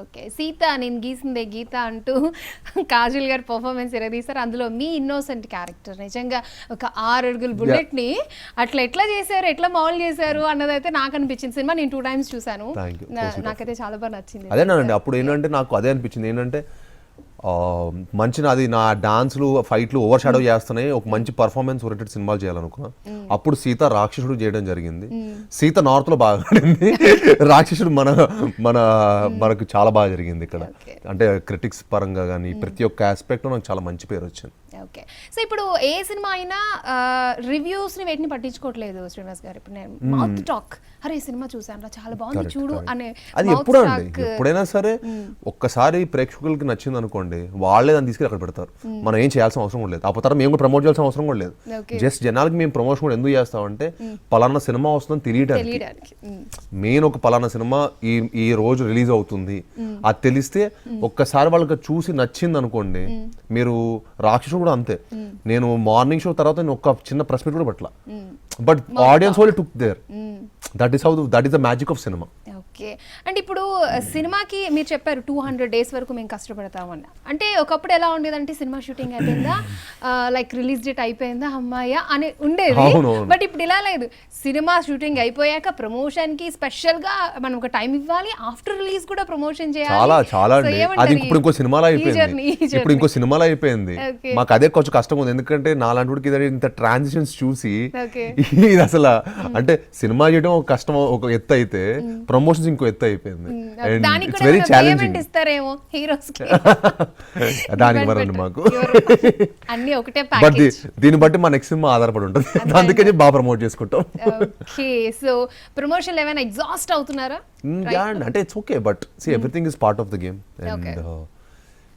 Okay. 'Sita నేను గీసిందే గీత' అంటూ కాజల్ గారు పర్ఫార్మెన్స్ ఎరగదీశారు. అందులో మీ ఇన్నోసెంట్ క్యారెక్టర్ నిజంగా ఒక 6 అడుగుల బుల్లెట్‌ని అట్లా ఎట్లా చేశారు, ఎట్లా మౌల్డ్ చేశారు అన్నదైతే నాకు అనిపించింది. సినిమా నేను 2 టైమ్స్ చూసాను. నాకైతే చాలా బాగా నచ్చింది. అదేనండి, అప్పుడు ఏంటంటే నాకు అదే అనిపించింది ఏంటంటే మంచి నాది నా డాన్స్లు ఫైట్లు ఓవర్ షాడో చేస్తున్నాయి, ఒక మంచి పర్ఫార్మెన్స్ ఓరియంటెడ్ సినిమాలు చేయాలనుకున్నా. అప్పుడు సీత రాక్షసుడు చేయడం జరిగింది. సీత నార్త్ లో బాగా ఆడింది, రాక్షసుడు మనకు చాలా బాగా జరిగింది ఇక్కడ. అంటే క్రిటిక్స్ పరంగా కానీ ప్రతి ఒక్క ఆస్పెక్ట్ లో నాకు చాలా మంచి పేరు వచ్చింది. ఓకే. సో ఇప్పుడు ఏ సినిమా అయినా రివ్యూస్ ని వేటిని పట్టించుకోవట్లేదు శ్రీనివాస్ గారు. ఇప్పుడు నేను మౌత్ టాక్, అరే సినిమా చూసాను చాలా బాగుంది చూడు అనే, అది ఎప్పుడు అండి, ఎప్పుడైనా సరే ఒక్కసారి ప్రేక్షకులకి నచ్చింది అనుకోండి, వాళ్ళే దాన్ని తీసుకెళ్ళి అక్కడ పెడతారు. మనం ఏం చేయాల్సిన అవసరం కూడా లేదు. ఆ తర్వాత మేము కూడా ప్రమోట్ చేయాల్సిన అవసరం కూడా లేదు. జస్ట్ జనాలకి మేము ప్రమోషన్ కూడా ఎందుకు చేస్తామంటే పలానా సినిమా వస్తుందని తెలియడానికి. మెయిన్ ఒక పలానా సినిమా ఈ రోజు రిలీజ్ అవుతుంది అది తెలిస్తే ఒక్కసారి వాళ్ళకి చూసి నచ్చింది అనుకోండి. మీరు రాక్షసుడు కూడా అంతే, నేను మార్నింగ్ షో తర్వాత నేను ఒక చిన్న ప్రెస్ మీట్ కూడా పట్ల, but audience only took there. That is the magic of cinema. Okay. అంటే ఇప్పుడు సినిమాకి మీరు చెప్పారు 200 days వరకు మేము కష్టపడతామన్న. అంటే ఒకప్పుడు ఎలా ఉండేదంటే సినిమా షూటింగ్ అయిపోయిందా, లైక్ రిలీజ్ డేట్ అయిపోయిందా అమ్మాయ్యా అని ఉండేది. బట్ ఇప్పుడు ఇలా లేదు, సినిమా షూటింగ్ అయిపోయాక ప్రమోషన్ కి స్పెషల్ గా మనం ఒక టైం ఇవ్వాలి, ఆఫ్టర్ రిలీజ్ కూడా ప్రమోషన్ చేయాలి. చాలా అండి, అది ఇప్పుడు ఇంకో సినిమాలో అయిపోయింది. మాకు అదే కొంచెం కష్టం ఉంది, ఎందుకంటే నాలాంటి వాడికి ఇంత ట్రాన్సిషన్స్ చూసి ఇది అసలు అంటే సినిమా చేయడం ఒక కష్టం, ఒక ఎత్తు అయితే ప్రమోషన్స్ ఇంకో ఎత్తు అయిపోయింది. It's very challenging. ఇస్తారేమో హీరోస్ కి, దానికి మరండి మాకు అన్ని ఒకటే బట్ ప్యాకేజ్. దీన్ని బట్టి మా నెక్స్ట్ సినిమా ఆధారపడి ఉంటుంది, అందుకని బాగా ప్రమోట్ చేసుకుంటాం. ఓకే. సో ప్రమోషన్ ఏమైనా ఎగ్జాస్ట్ అవుతున్నారా? అంటే it's okay, but see everything is part of the game and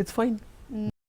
it's fine.